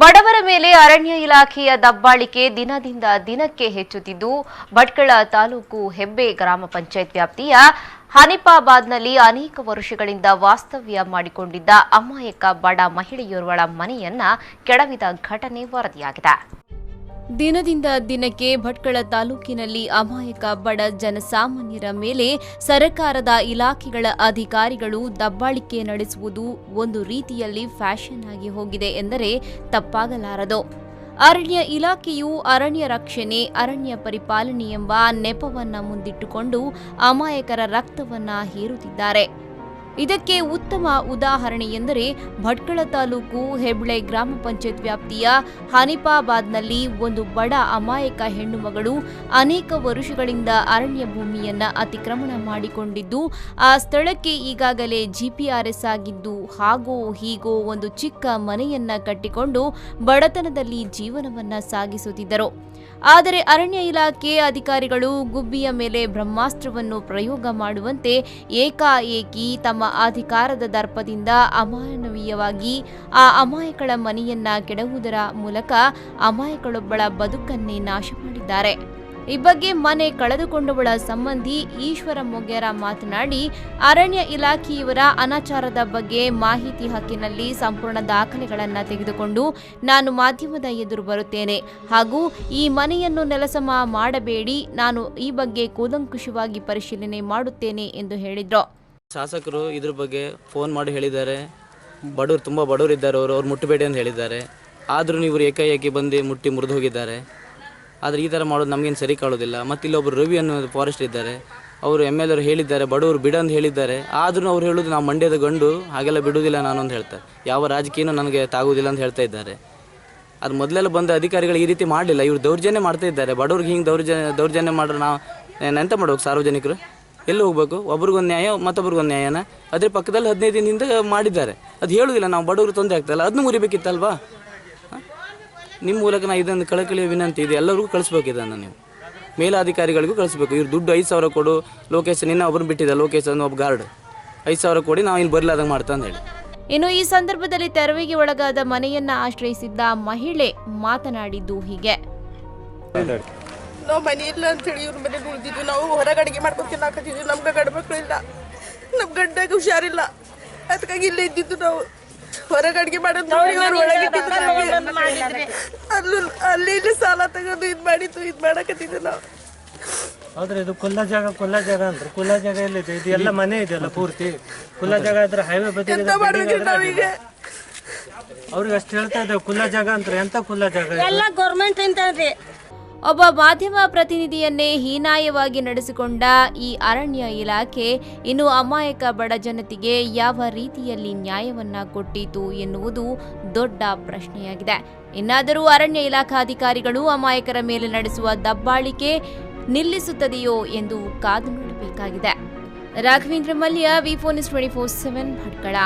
ಬಡವರ ಮೇಲೆ ಅರಣ್ಯ ಇಲಾಖೆಯ ದಬ್ಬಾಳಿಕೆ ದಿನದಿಂದ ದಿನಕ್ಕೆ ಹೆಚ್ಚುತ್ತಿದ್ದು ಭಟ್ಕಳ ತಾಲೂಕು ಹೆಬ್ಬೆ ಗ್ರಾಮ ಪಂಚಾಯತ್ ವ್ಯಾಪ್ತಿಯ ಹನಿಫಾಬಾದ್ನಲ್ಲಿ ಅನೇಕ ವರ್ಷಗಳಿಂದ ವಾಸ್ತವ್ಯ ಮಾಡಿಕೊಂಡಿದ್ದ ಅಮಾಯಕ ಬಡ ಮಹಿಳೆಯೋರ್ವಳ ಮನೆಯನ್ನ ಕೆಡವಿದ ಘಟನೆ ವರದಿಯಾಗಿದೆ. ದಿನದಿಂದ ದಿನಕ್ಕೆ ಭಟ್ಕಳ ತಾಲೂಕಿನಲ್ಲಿ ಅಮಾಯಕ ಬಡ ಜನಸಾಮಾನ್ಯರ ಮೇಲೆ ಸರ್ಕಾರದ ಇಲಾಖೆಗಳ ಅಧಿಕಾರಿಗಳು ದಬ್ಬಾಳಿಕೆ ನಡೆಸುವುದು ಒಂದು ರೀತಿಯಲ್ಲಿ ಫ್ಯಾಷನ್ ಆಗಿ ಹೋಗಿದೆ ಎಂದರೆ ತಪ್ಪಾಗಲಾರದು. ಅರಣ್ಯ ಇಲಾಖೆಯು ಅರಣ್ಯ ರಕ್ಷಣೆ, ಅರಣ್ಯ ಪರಿಪಾಲನೆ ಎಂಬ ನೆಪವನ್ನ ಮುಂದಿಟ್ಟುಕೊಂಡು ಅಮಾಯಕರ ರಕ್ತವನ್ನ ಹೀರುತ್ತಿದ್ದಾರೆ. ಇದಕ್ಕೆ ಉತ್ತಮ ಉದಾಹರಣೆ ಎಂದರೆ ಭಟ್ಕಳ ತಾಲೂಕು ಹೆಬ್ಳೆ ಗ್ರಾಮ ಪಂಚಾಯತ್ ವ್ಯಾಪ್ತಿಯ ಹನಿಫಾಬಾದ್ನಲ್ಲಿ ಒಂದು ಬಡ ಅಮಾಯಕ ಹೆಣ್ಣು ಮಗಳು ಅನೇಕ ವರ್ಷಗಳಿಂದ ಅರಣ್ಯ ಭೂಮಿಯನ್ನ ಅತಿಕ್ರಮಣ ಮಾಡಿಕೊಂಡಿದ್ದು ಆ ಸ್ಥಳಕ್ಕೆ ಈಗಾಗಲೇ ಜಿಪಿಆರ್ಎಸ್ ಆಗಿದ್ದು ಹಾಗೋ ಹೀಗೋ ಒಂದು ಚಿಕ್ಕ ಮನೆಯನ್ನ ಕಟ್ಟಿಕೊಂಡು ಬಡತನದಲ್ಲಿ ಜೀವನವನ್ನ ಸಾಗಿಸುತ್ತಿದ್ದರು. ಆದರೆ ಅರಣ್ಯ ಇಲಾಖೆ ಅಧಿಕಾರಿಗಳು ಗುಬ್ಬಿಯ ಮೇಲೆ ಬ್ರಹ್ಮಾಸ್ತ್ರವನ್ನು ಪ್ರಯೋಗ ಮಾಡುವಂತೆ ಏಕಾಏಕಿ ತಮ್ಮ ಅಧಿಕಾರದ ದರ್ಪದಿಂದ ಅಮಾನವೀಯವಾಗಿ ಆ ಅಮಾಯಕಳ ಮನೆಯನ್ನ ಕೆಡವುವುದರ ಮೂಲಕ ಅಮಾಯಕಳೊಬ್ಬಳ ಬದುಕನ್ನೇ ನಾಶ ಮಾಡಿದ್ದಾರೆ. ಈ ಬಗ್ಗೆ ಮನೆ ಕಳೆದುಕೊಂಡವಳ ಸಂಬಂಧಿ ಈಶ್ವರ ಮೊಗ್ಯಾರ ಮಾತನಾಡಿ, ಅರಣ್ಯ ಇಲಾಖೆಯವರ ಅನಾಚಾರದ ಬಗ್ಗೆ ಮಾಹಿತಿ ಹಕ್ಕಿನಲ್ಲಿ ಸಂಪೂರ್ಣ ದಾಖಲೆಗಳನ್ನು ತೆಗೆದುಕೊಂಡು ನಾನು ಮಾಧ್ಯಮದ ಎದುರು ಬರುತ್ತೇನೆ ಹಾಗೂ ಈ ಮನೆಯನ್ನು ನೆಲಸಮ ಮಾಡಬೇಡಿ, ನಾನು ಈ ಬಗ್ಗೆ ಕೂಲಂಕುಷವಾಗಿ ಪರಿಶೀಲನೆ ಮಾಡುತ್ತೇನೆ ಎಂದು ಹೇಳಿದ್ರು. ಶಾಸಕರು ಇದ್ರ ಬಗ್ಗೆ ಫೋನ್ ಮಾಡಿ ಹೇಳಿದ್ದಾರೆ. ಬಡವರು ತುಂಬ ಬಡವರು ಇದ್ದಾರೆ, ಅವ್ರು ಮುಟ್ಟಬೇಡಿ ಅಂತ ಹೇಳಿದ್ದಾರೆ. ಆದರೂ ಇವರು ಏಕಾಏಕಿ ಬಂದು ಮುಟ್ಟಿ ಮುರಿದು ಹೋಗಿದ್ದಾರೆ. ಆದರೆ ಈ ಥರ ಮಾಡೋದು ನಮಗೇನು ಸರಿ ಕಾಣೋದಿಲ್ಲ. ಮತ್ತು ಇಲ್ಲೊಬ್ಬರು ರವಿ ಅನ್ನೋ ಫಾರೆಸ್ಟ್ ಇದ್ದಾರೆ, ಅವರು MLA ಅವರು ಹೇಳಿದ್ದಾರೆ ಬಡವರು ಬಿಡ ಅಂತ ಹೇಳಿದ್ದಾರೆ. ಆದರೂ ಅವ್ರು ಹೇಳೋದು ನಾವು ಮಂಡ್ಯದ ಗಂಡು, ಹಾಗೆಲ್ಲ ಬಿಡುವುದಿಲ್ಲ ನಾನು ಅಂತ ಹೇಳ್ತಾರೆ. ಯಾವ ರಾಜಕೀಯನೂ ನನಗೆ ತಾಗುವುದಿಲ್ಲ ಅಂತ ಹೇಳ್ತಾ ಇದ್ದಾರೆ. ಅದು ಮೊದಲೆಲ್ಲ ಬಂದ ಅಧಿಕಾರಿಗಳು ಈ ರೀತಿ ಮಾಡಲಿಲ್ಲ, ಇವರು ದೌರ್ಜನ್ಯ ಮಾಡ್ತಾ ಇದ್ದಾರೆ. ಬಡವ್ರಿಗೆ ಹಿಂಗೆ ದೌರ್ಜನ್ಯ ಮಾಡ್ರೆ ನಾವು ಎಂತ ಮಾಡ್ಬೇಕು? ಸಾರ್ವಜನಿಕರು ಎಲ್ಲಿ ಹೋಗ್ಬೇಕು? ಒಬ್ರಿಗೊಂದು ನ್ಯಾಯ ಮತ್ತೊಬ್ರಿಗೊಂದು ನ್ಯಾಯನ ಅದ್ರ ಪಕ್ಕದಲ್ಲಿ 15 ದಿನದಿಂದ ಮಾಡಿದ್ದಾರೆ. ಅದು ಹೇಳೋದಿಲ್ಲ, ನಾವು ಬಡವರು ತೊಂದರೆ ಆಗ್ತಾಯಿಲ್ಲ, ಅದನ್ನು ಮುರಿಬೇಕಿತ್ತಲ್ವಾ? ನಿಮ್ಮ ಮೂಲಕ ನಾನು ಇದನ್ನು ಕಳಕಳಿಯ ವಿನಂತಿ ಇದೆ, ಎಲ್ಲರಿಗೂ ಕಳಿಸ್ಬೇಕು. ಇದನ್ನು ನೀವು ಮೇಲಾಧಿಕಾರಿಗಳಿಗೂ ಕಳಿಸ್ಬೇಕು. ಇವ್ರು ದುಡ್ಡು 5,000 ಕೊಡು, ಲೋಕೇಶ್ ನಿನ್ನ ಒಬ್ಬರು ಬಿಟ್ಟಿದ್ದ, ಲೋಕೇಶ್ ಅನ್ನೋ ಒಬ್ಬ ಗಾರ್ಡ್ 5,000 ಕೊಡಿ, ನಾವು ಇಲ್ಲಿ ಬರಲಾದಂಗೆ ಮಾಡ್ತಾ ಅಂತ ಹೇಳಿ. ಇನ್ನು ಈ ಸಂದರ್ಭದಲ್ಲಿ ತೆರವಿಗೆ ಒಳಗಾದ ಮನೆಯನ್ನ ಆಶ್ರಯಿಸಿದ್ದ ಮಹಿಳೆ ಮಾತನಾಡಿದ್ದು ಹೀಗೆ. ನಾವು ಮನೆ ಇಲ್ಲ ಅಂತೇಳಿ ಇವ್ರ ಮನೇಲಿ ಉಳಿದಿದ್ವಿ. ನಾವು ಹೊರಗೆ ಅಡುಗೆ ಮಾಡ್ಕೊಂಡು ತಿನ್ನಾಕತ್ತಿದ್ವಿ. ನಮ್ಗೆ ಗಂಡು ಮಕ್ಕಳು ಇಲ್ಲ, ನಮ್ಮ ಗಂಡಾಗ ಹುಷಾರಿಲ್ಲ, ಅದಕ್ಕಾಗಿ ಇಲ್ಲೇ ಇದ್ದಿದ್ದು. ನಾವು ಹೊರಗೆ ಅಡುಗೆ ಮಾಡೋದು ಅಲ್ಲಿ ಇಲ್ಲಿ ಸಾಲ ತಗೊಂಡು ಇದು ಮಾಡಿದ್ದು, ಇದು ಮಾಡಕತ್ತಿದ್ವಿ ನಾವು. ಹೌದ್ರಿ, ಇದು ಕುಲ್ಲ ಜಾಗ ಅಂದ್ರೆ ಕುಲ್ಲ ಜಾಗ ಎಲ್ಲಿದೆ? ಇದು ಎಲ್ಲ ಮನೆ ಇದೆಯಲ್ಲ ಪೂರ್ತಿ ಕುಲ್ಲ ಜಾಗ ಇದ್ರೆ ಹೈವೇ ಬದಿ ಅವ್ರಿಗೆ ಅಷ್ಟು ಹೇಳ್ತಾ ಇದ್ದೇವೆ. ಕುಲ್ಲ ಜಾಗ ಅಂದ್ರೆ ಎಂತ ಕುಲ್ಲ ಜಾಗ? ಎಲ್ಲ ಗೌರ್ಮೆಂಟ್ ಅಂತ. ಒಬ್ಬ ಮಾಧ್ಯಮ ಪ್ರತಿನಿಧಿಯನ್ನೇ ಹೀನಾಯವಾಗಿ ನಡೆಸಿಕೊಂಡ ಈ ಅರಣ್ಯ ಇಲಾಖೆ ಇನ್ನು ಅಮಾಯಕ ಬಡ ಜನತೆಗೆ ಯಾವ ರೀತಿಯಲ್ಲಿ ನ್ಯಾಯವನ್ನ ಕೊಟ್ಟಿತು ಎನ್ನುವುದು ದೊಡ್ಡ ಪ್ರಶ್ನೆಯಾಗಿದೆ. ಇನ್ನಾದರೂ ಅರಣ್ಯ ಇಲಾಖಾಧಿಕಾರಿಗಳು ಅಮಾಯಕರ ಮೇಲೆ ನಡೆಸುವ ದಬ್ಬಾಳಿಕೆ ನಿಲ್ಲಿಸುತ್ತದೆಯೋ ಎಂದು ಕಾದು ನೋಡಬೇಕಾಗಿದೆ. Raghavendra Mallya, V4 News 24/7 Bhatkal.